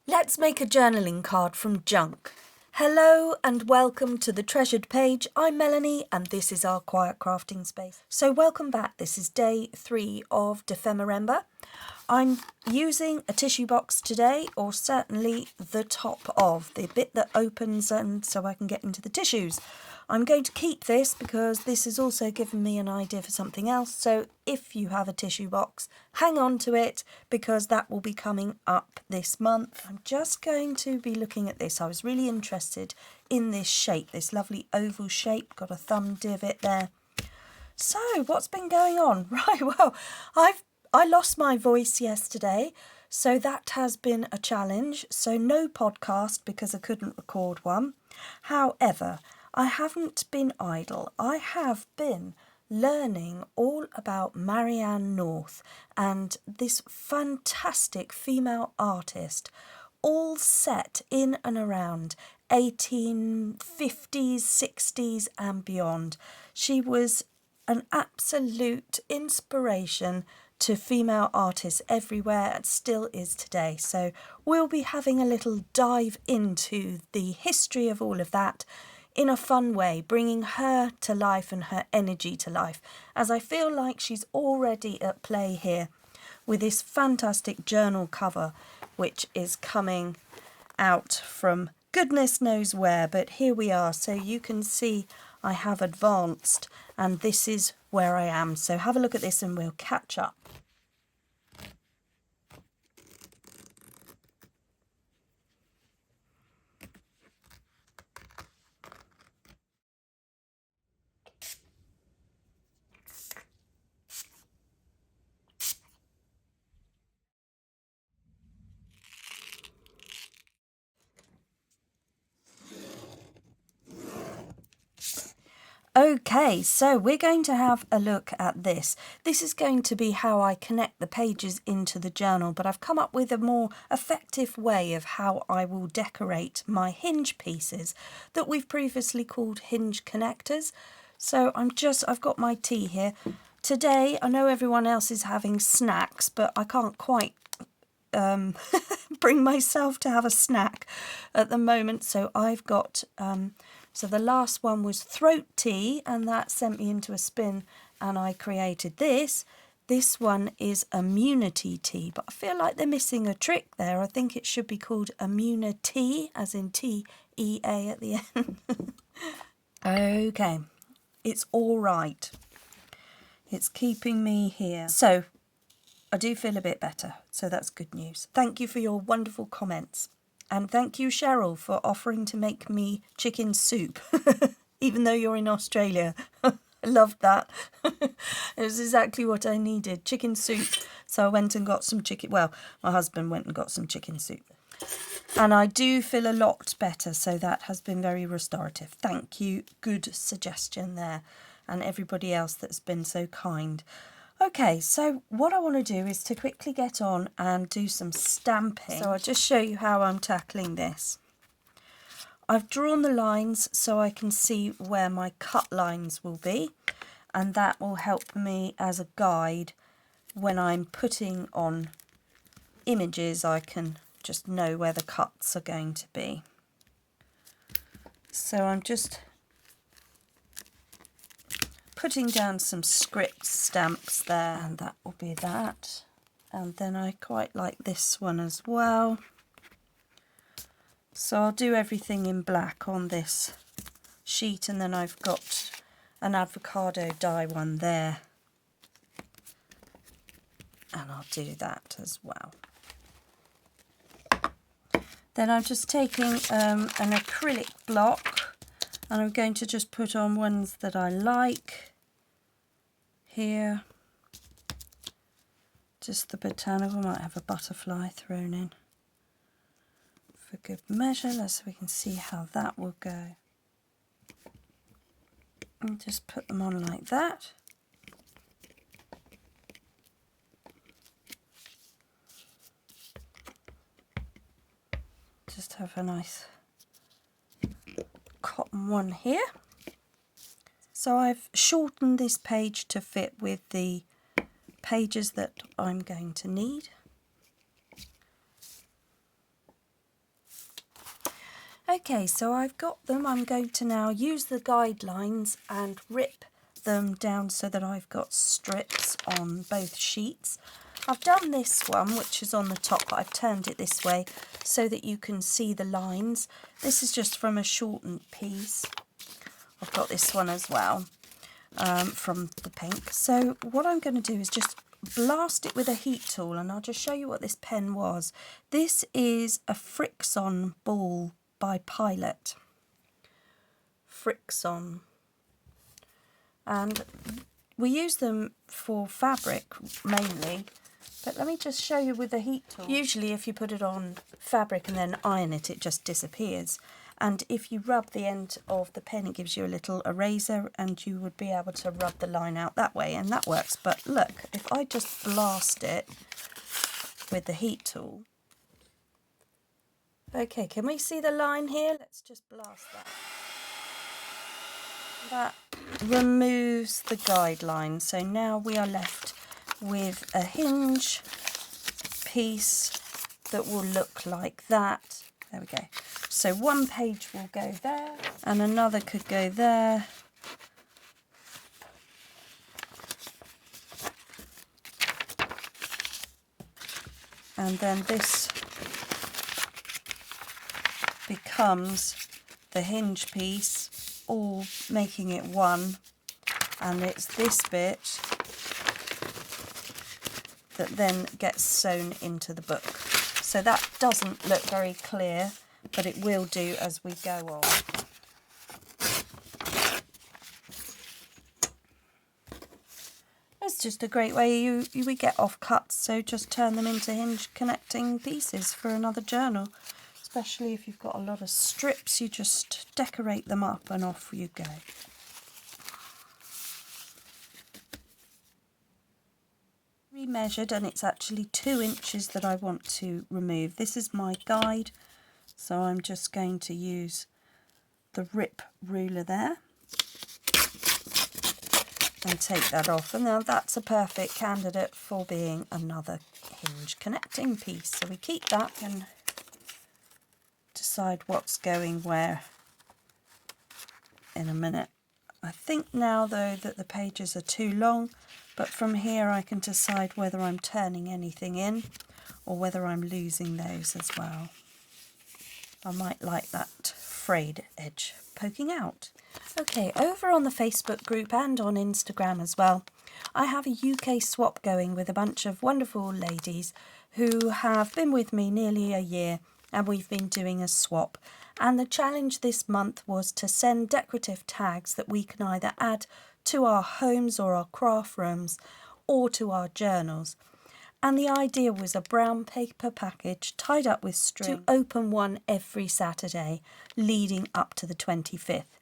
Let's make a journaling card from junk. Hello and welcome to the treasured page. I'm Melanie and this is our quiet crafting space. So welcome back. This is day 3 of December. I'm using a tissue box today, or certainly the top of the bit that opens and so I can get into the tissues. I'm going to keep this because this has also given me an idea for something else. So if you have a tissue box, hang on to it because that will be coming up this month. I'm just going to be looking at this. I was really interested in this shape, this lovely oval shape, got a thumb divot there. So what's been going on? Right, well, I lost my voice yesterday, so that has been a challenge. So no podcast because I couldn't record one. However, I haven't been idle. I have been learning all about Marianne North and this fantastic female artist, all set in and around 1850s, 60s and beyond. She was an absolute inspiration to female artists everywhere and still is today. So we'll be having a little dive into the history of all of that in a fun way, bringing her to life and her energy to life, as I feel like she's already at play here with this fantastic journal cover, which is coming out from goodness knows where, but here we are. So you can see I have advanced and this is where I am. So have a look at this and we'll catch up. Okay, so we're going to have a look at this. This is going to be how I connect the pages into the journal, but I've come up with a more effective way of how I will decorate my hinge pieces that we've previously called hinge connectors. So I've got my tea here. Today, I know everyone else is having snacks, but I can't quite bring myself to have a snack at the moment, so I've got so the last one was throat tea and that sent me into a spin and I created this. This one is immunity tea, but I feel like they're missing a trick there. I think it should be called immunity, as in T-E-A at the end. Okay, it's all right. It's keeping me here. So I do feel a bit better, so that's good news. Thank you for your wonderful comments. And thank you, Cheryl, for offering to make me chicken soup, even though you're in Australia. I loved that. It was exactly what I needed, chicken soup. So I went and got some chicken. Well, my husband went and got some chicken soup. And I do feel a lot better, so that has been very restorative. Thank you. Good suggestion there. And everybody else that's been so kind. Okay, so what I want to do is to quickly get on and do some stamping. So I'll just show you how I'm tackling this. I've drawn the lines so I can see where my cut lines will be, and that will help me as a guide when I'm putting on images. I can just know where the cuts are going to be. So I'm just putting down some script stamps there, and that will be that. And then I quite like this one as well. So I'll do everything in black on this sheet, and then I've got an avocado dye one there. And I'll do that as well. Then I'm just taking an acrylic block, and I'm going to just put on ones that I like. Here, just the botanical, might have a butterfly thrown in for good measure, so we can see how that will go. And just put them on like that. Just have a nice cotton one here. So I've shortened this page to fit with the pages that I'm going to need. Okay, so I've got them. I'm going to now use the guidelines and rip them down so that I've got strips on both sheets. I've done this one, which is on the top, but I've turned it this way so that you can see the lines. This is just from a shortened piece. I've got this one as well from the pink. So what I'm going to do is just blast it with a heat tool, and I'll just show you what this pen was. This is a Frixion ball by Pilot. Frixion. And we use them for fabric mainly, but let me just show you with the heat tool. Usually if you put it on fabric and then iron it, it just disappears. And if you rub the end of the pen, it gives you a little eraser, and you would be able to rub the line out that way, and that works. But look, if I just blast it with the heat tool. Okay, can we see the line here? Let's just blast that. That removes the guideline. So now we are left with a hinge piece that will look like that. There we go. So one page will go there and another could go there. And then this becomes the hinge piece, all making it one, and it's this bit that then gets sewn into the book. So that doesn't look very clear, but it will do as we go on. It's just a great way we get off cuts, so just turn them into hinge connecting pieces for another journal. Especially if you've got a lot of strips, you just decorate them up and off you go. Measured, and it's actually 2 inches that I want to remove. This is my guide, so I'm just going to use the rip ruler there and take that off, and now that's a perfect candidate for being another hinge connecting piece. So we keep that and decide what's going where in a minute. I think now though that the pages are too long, but from here I can decide whether I'm turning anything in or whether I'm losing those as well. I might like that frayed edge poking out. Okay, over on the Facebook group and on Instagram as well, I have a UK swap going with a bunch of wonderful ladies who have been with me nearly a year, and we've been doing a swap. And the challenge this month was to send decorative tags that we can either add to our homes or our craft rooms or to our journals. And the idea was a brown paper package tied up with string to open one every Saturday leading up to the 25th.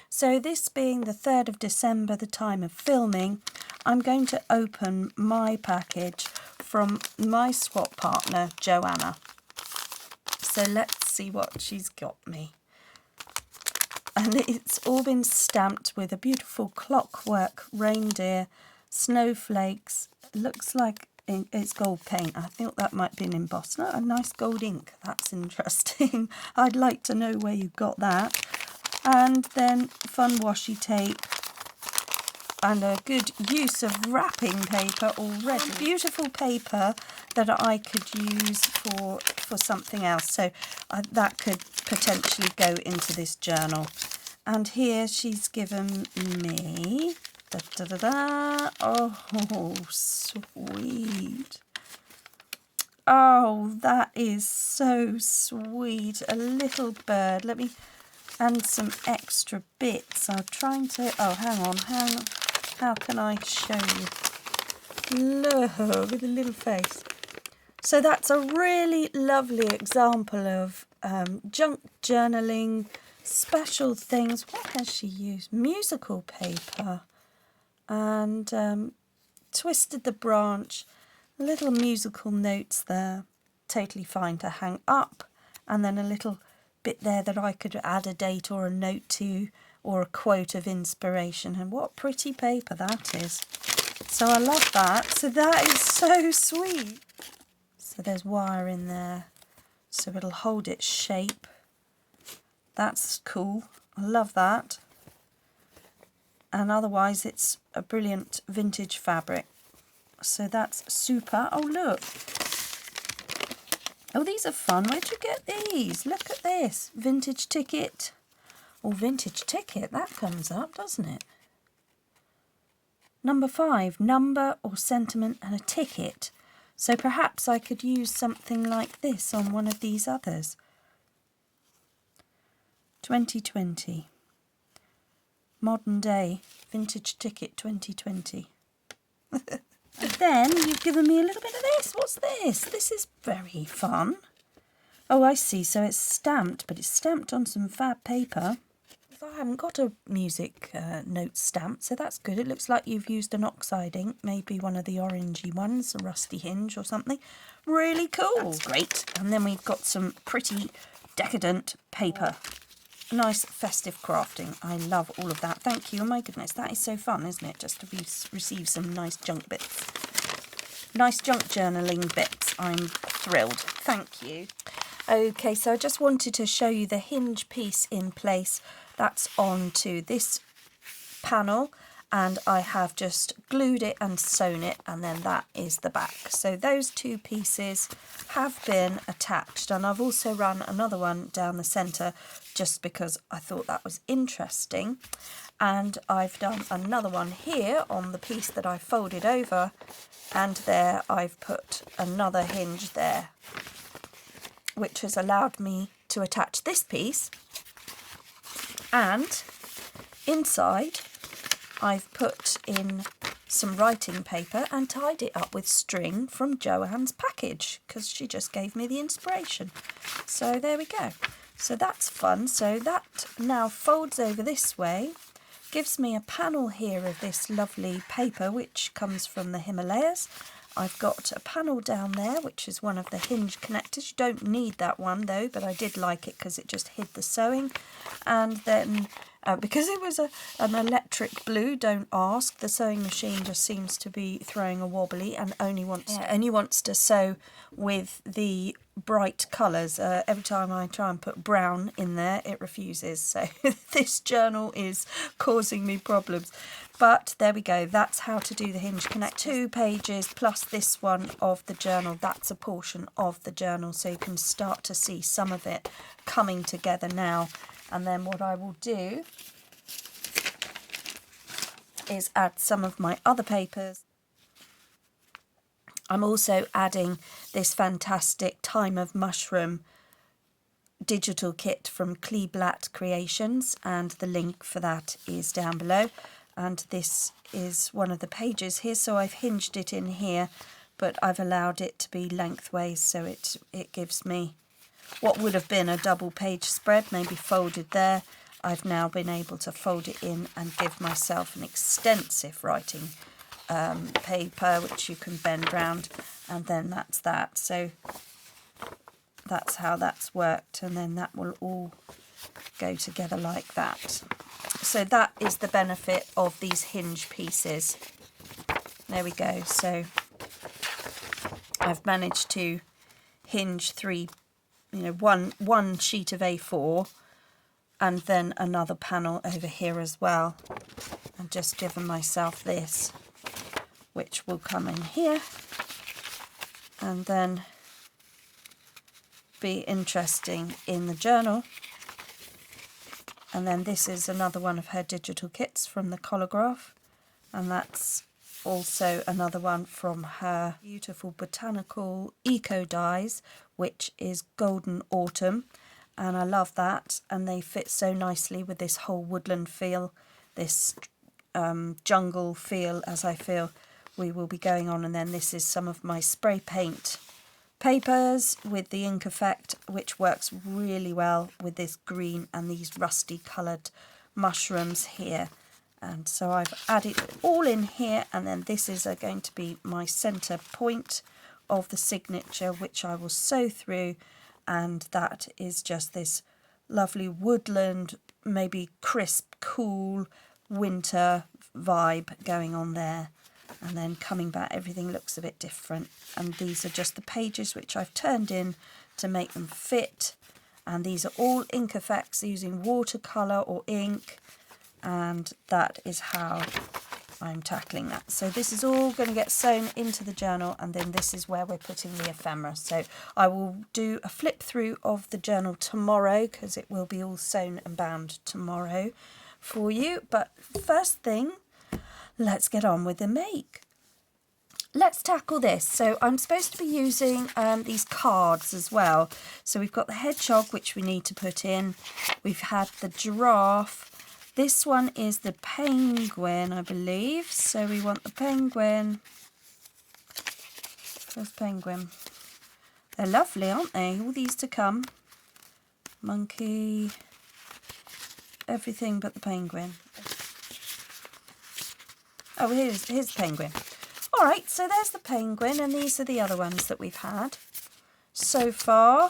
So this being the 3rd of December, the time of filming, I'm going to open my package from my swap partner, Joanna. So let's see what she's got me. And it's all been stamped with a beautiful clockwork reindeer, snowflakes. It looks like it's gold paint. I think that might be an embossed. No, a nice gold ink. That's interesting. I'd like to know where you got that. And then fun washi tape and a good use of wrapping paper already. Beautiful paper that I could use for something else. So that could potentially go into this journal. And here she's given me, oh, sweet. Oh, that is so sweet. A little bird. Let me, and some extra bits. I'm trying to, oh, hang on. How can I show you? Look, with a little face. So that's a really lovely example of junk journaling, special things. What has she used? Musical paper and twisted the branch, little musical notes there, totally fine to hang up, and then a little bit there that I could add a date or a note to, or a quote of inspiration. And what pretty paper that is. So I love that. So that is so sweet. So there's wire in there, so it'll hold its shape. That's cool. I love that. And otherwise it's a brilliant vintage fabric. So that's super. Oh, look. Oh, these are fun. Where'd you get these? Look at this. Vintage ticket. Oh, vintage ticket. That comes up, doesn't it? Number 5. Number or sentiment and a ticket. So perhaps I could use something like this on one of these others. 2020. Modern day. Vintage ticket 2020. And then you've given me a little bit of this. What's this? This is very fun. Oh, I see. So it's stamped, but it's stamped on some fab paper. I haven't got a music note stamp, so that's good. It looks like you've used an oxide ink, maybe one of the orangey ones, a rusty hinge or something. Really cool. That's great. And then we've got some pretty decadent paper. Nice festive crafting. I love all of that. Thank you. Oh my goodness, that is so fun, isn't it? Just to receive some nice junk bits. Nice junk journaling bits. I'm thrilled. Thank you. Okay, so I just wanted to show you the hinge piece in place. That's onto this panel, and I have just glued it and sewn it, and then that is the back. So those two pieces have been attached, and I've also run another one down the centre just because I thought that was interesting. And I've done another one here on the piece that I folded over, and there I've put another hinge there, which has allowed me to attach this piece. And inside I've put in some writing paper and tied it up with string from Joanne's package because she just gave me the inspiration. So there we go. So that's fun. So that now folds over this way, gives me a panel here of this lovely paper which comes from the Himalayas. I've got a panel down there which is one of the hinge connectors. You don't need that one though, but I did like it because it just hid the sewing. And then because it was an electric blue, don't ask, the sewing machine just seems to be throwing a wobbly and only wants to sew with the bright colours. Every time I try and put brown in there, it refuses. So this journal is causing me problems. But there we go, that's how to do the hinge connect. 2 pages plus this one of the journal, that's a portion of the journal, so you can start to see some of it coming together now. And then what I will do is add some of my other papers. I'm also adding this fantastic Time of Mushroom digital kit from Kleeblatt Creations, and the link for that is down below. And this is one of the pages here, so I've hinged it in here, but I've allowed it to be lengthways, so it gives me what would have been a double page spread, maybe folded there. I've now been able to fold it in and give myself an extensive writing paper which you can bend round, and then that's that. So that's how that's worked, and then that will all go together like that. So that is the benefit of these hinge pieces. There we go. So I've managed to hinge one sheet of A4 and then another panel over here as well, and just given myself this, which will come in here and then be interesting in the journal. And then this is another one of her digital kits from the Collagraph, and that's also another one from her beautiful botanical eco dies, which is Golden Autumn, and I love that, and they fit so nicely with this whole woodland feel, this jungle feel, as I feel we will be going on. And then this is some of my spray paint papers with the ink effect, which works really well with this green and these rusty coloured mushrooms here. And so I've added it all in here, and then this is going to be my centre point of the signature, which I will sew through, and that is just this lovely woodland, maybe crisp, cool winter vibe going on there. And then coming back, everything looks a bit different. And these are just the pages which I've turned in to make them fit. And these are all ink effects using watercolour or ink, and that is how I'm tackling that. So this is all going to get sewn into the journal, and then this is where we're putting the ephemera. So I will do a flip through of the journal tomorrow, because it will be all sewn and bound tomorrow for you. But first thing, let's get on with the make. Let's tackle this. So I'm supposed to be using these cards as well. So we've got the hedgehog, which we need to put in. We've had the giraffe. This one is the penguin, I believe. So we want the penguin. Where's penguin? They're lovely, aren't they? All these to come. Monkey. Everything but the penguin. Oh, here's the penguin. All right, so there's the penguin, and these are the other ones that we've had so far.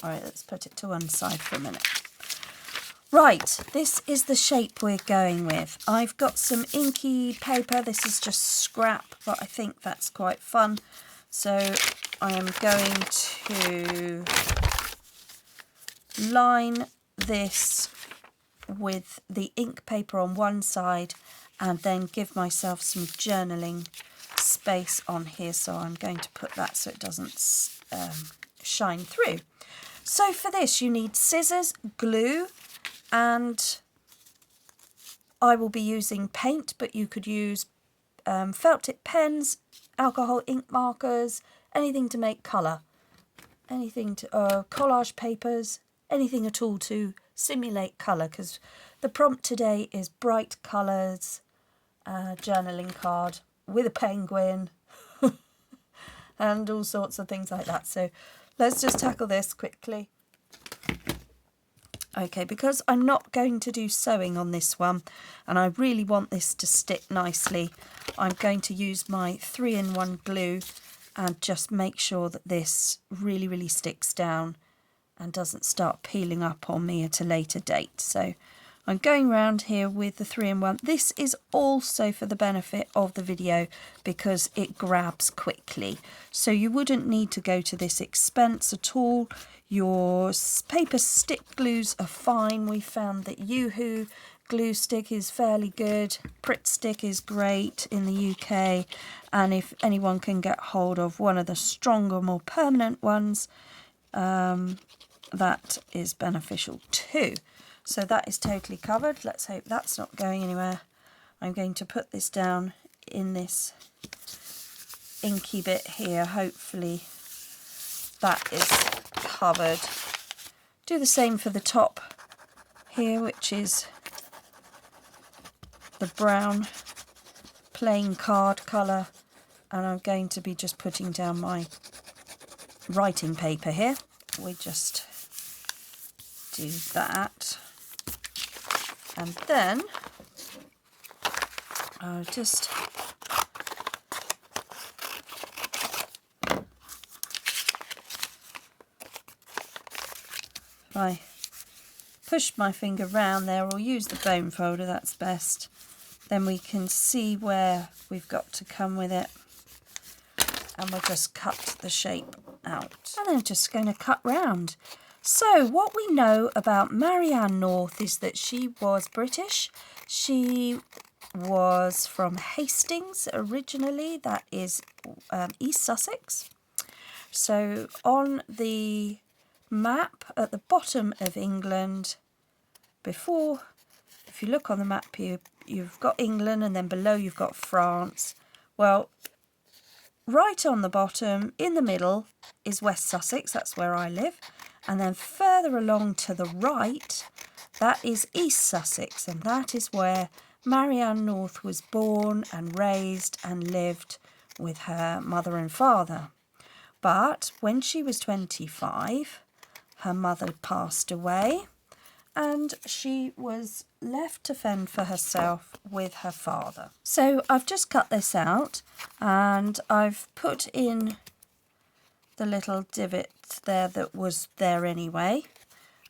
All right, let's put it to one side for a minute. Right, this is the shape we're going with. I've got some inky paper. This is just scrap, but I think that's quite fun. So I am going to line this with the ink paper on one side and then give myself some journaling space on here. So I'm going to put that so it doesn't shine through. So for this you need scissors, glue, and I will be using paint, but you could use felt tip pens, alcohol ink markers, anything to make colour, anything to collage papers, anything at all to simulate colour, because the prompt today is bright colours, journaling card with a penguin and all sorts of things like that. So let's just tackle this quickly. Okay, because I'm not going to do sewing on this one and I really want this to stick nicely, I'm going to use my 3-in-1 glue and just make sure that this really sticks down and doesn't start peeling up on me at a later date. So I'm going around here with the 3-in-1. This is also for the benefit of the video because it grabs quickly. So you wouldn't need to go to this expense at all. Your paper stick glues are fine. We found that Yoo-Hoo glue stick is fairly good. Pritt stick is great in the UK. And if anyone can get hold of one of the stronger, more permanent ones, that is beneficial too. So that is totally covered. Let's hope that's not going anywhere. I'm going to put this down in this inky bit here. Hopefully that is covered. Do the same for the top here, which is the brown plain card colour. And I'm going to be just putting down my writing paper here. We just do that. And then I'll just if I push my finger round there, or use the bone folder, that's best, then we can see where we've got to come with it, and we'll just cut the shape out. And then just going to cut round. So what we know about Marianne North is that she was British. She was from Hastings originally, that is East Sussex. So on the map at the bottom of England, before, if you look on the map here, you've got England and then below you've got France. Well, right on the bottom, in the middle, is West Sussex, that's where I live. And then further along to the right, that is East Sussex, and that is where Marianne North was born and raised and lived with her mother and father. But when she was 25, her mother passed away and she was left to fend for herself with her father. So I've just cut this out and I've put in the little divot there that was there anyway.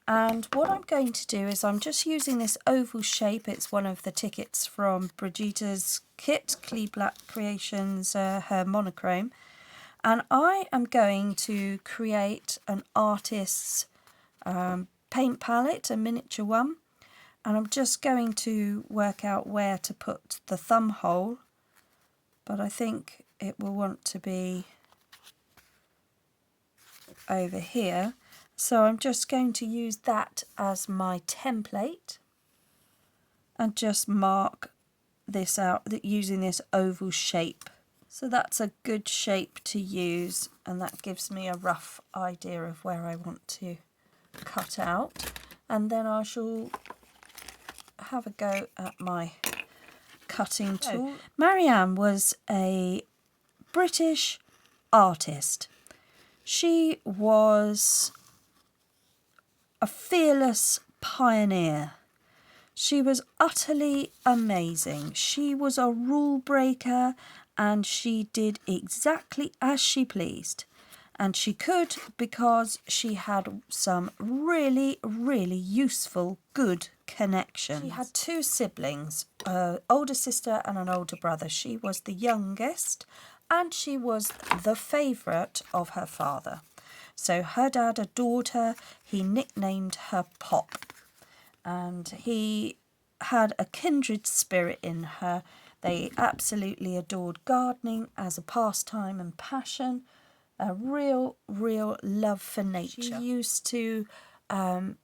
And what I'm going to do is I'm just using this oval shape. It's one of the tickets from Brigitta's kit, Clee Black Creations, her monochrome. And I am going to create an artist's paint palette, a miniature one, and I'm just going to work out where to put the thumb hole, but I think it will want to be over here, so I'm just going to use that as my template and just mark this out using this oval shape. So that's a good shape to use, and that gives me a rough idea of where I want to cut out, and then I shall have a go at my cutting tool. Marianne was a British artist. She was a fearless pioneer. She was utterly amazing. She was a rule breaker, and she did exactly as she pleased. And she could because she had some really, really useful, good connections. She had two siblings, an older sister and an older brother. She was the youngest, and she was the favourite of her father. So her dad adored her. He nicknamed her Pop. And he had a kindred spirit in her. They absolutely adored gardening as a pastime and passion. A real love for nature. She used to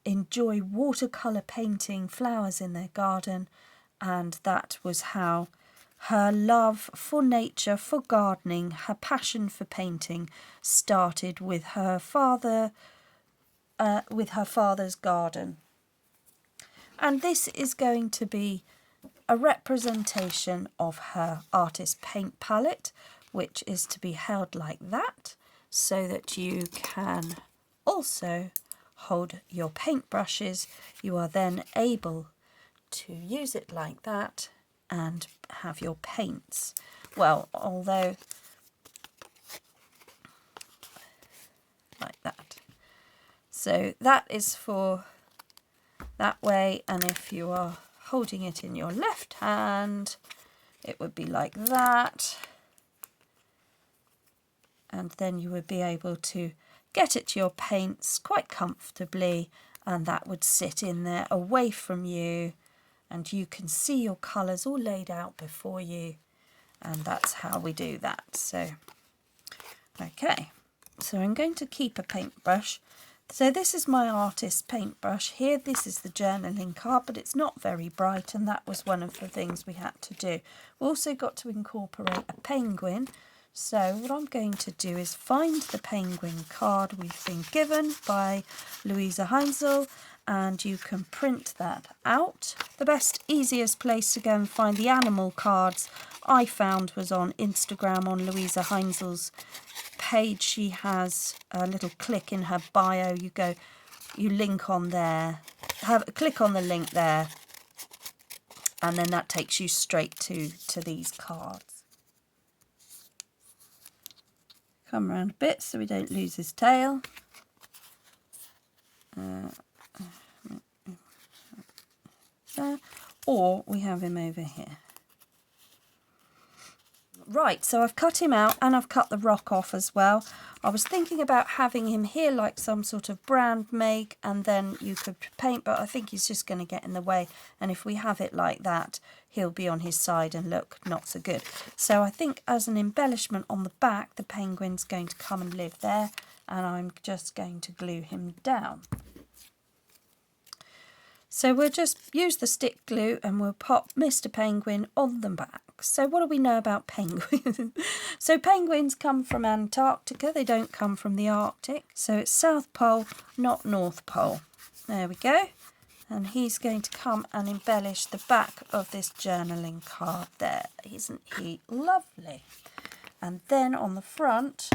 enjoy watercolour painting flowers in their garden, and that was how her love for nature, for gardening, her passion for painting started with her father, with her father's garden. And this is going to be a representation of her artist paint palette, which is to be held like that, so that you can also hold your paint brushes. You are then able to use it like that and have your paints. Well, although like that. So that is for that way, and if you are holding it in your left hand, it would be like that. And then you would be able to get at your paints quite comfortably, and that would sit in there away from you, and you can see your colours all laid out before you, and that's how we do that. So okay, so I'm going to keep a paintbrush. So this is my artist paintbrush here. This is the journaling card, but it's not very bright, and that was one of the things we had to do. We also got to incorporate a penguin. So what I'm going to do is find the penguin card we've been given by Louisa Heinzel, and you can print that out. The best, easiest place to go and find the animal cards I found was on Instagram on Louisa Heinzel's page. She has a little click in her bio. You link on there, click on the link there, and then that takes you straight to these cards. Come around a bit so we don't lose his tail. There. Or we have him over here. Right, so I've cut him out, and I've cut the rock off as well. I was thinking about having him here like some sort of brand make, and then you could paint, but I think he's just going to get in the way, and if we have it like that, he'll be on his side and look not so good. So I think as an embellishment on the back, the penguin's going to come and live there, and I'm just going to glue him down. So we'll just use the stick glue and we'll pop Mr. Penguin on the back. So what do we know about penguins? So penguins come from Antarctica, they don't come from the Arctic. So it's South Pole, not North Pole. There we go. And he's going to come and embellish the back of this journaling card there. Isn't he lovely? And then on the front,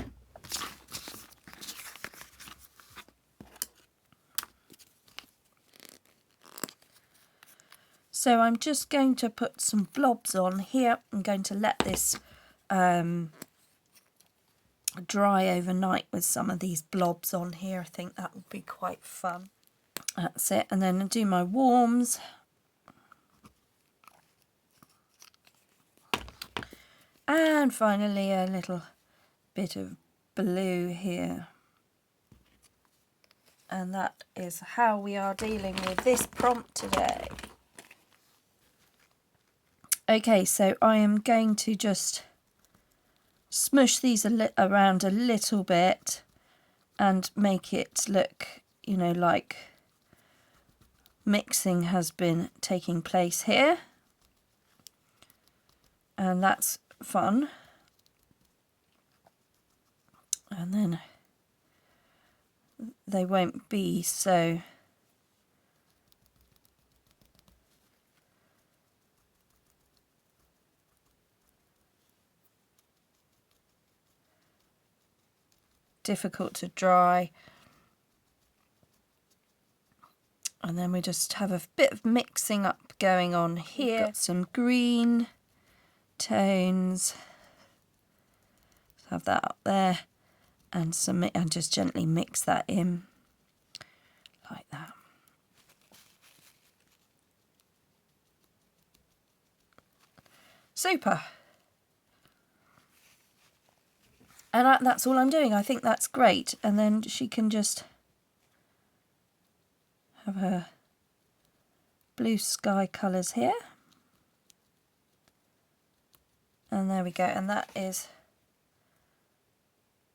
so I'm just going to put some blobs on here. I'm going to let this dry overnight with some of these blobs on here. I think that would be quite fun. That's it. And then I'll do my warms. And finally a little bit of blue here. And that is how we are dealing with this prompt today. Okay, so I am going to just smush these around a little bit and make it look, you know, like mixing has been taking place here. And that's fun. And then they won't be so difficult to dry. And then we just have a bit of mixing up going on here. We've got some green tones. Have that up there, and some, and just gently mix that in like that. Super. And that's all I'm doing. I think that's great. And then she can just have her blue sky colours here. And there we go. And that is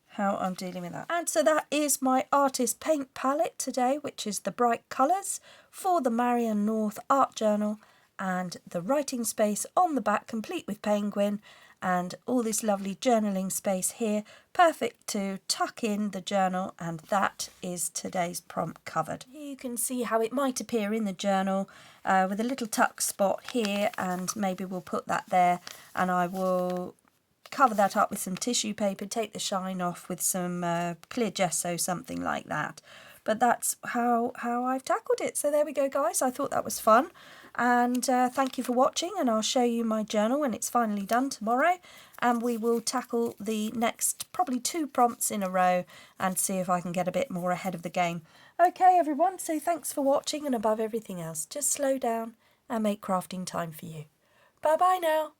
how I'm dealing with that. And so that is my artist paint palette today, which is the bright colours for the Marianne North art journal, and the writing space on the back complete with penguin, and all this lovely journaling space here, perfect to tuck in the journal. And that is today's prompt covered. Here you can see how it might appear in the journal with a little tuck spot here, and maybe we'll put that there, and I will cover that up with some tissue paper, take the shine off with some clear gesso, something like that. But that's how I've tackled it. So there we go, guys. I thought that was fun. And thank you for watching, and I'll show you my journal when it's finally done tomorrow. And we will tackle the next probably 2 prompts in a row and see if I can get a bit more ahead of the game. Okay, everyone, so thanks for watching, and above everything else, just slow down and make crafting time for you. Bye-bye now.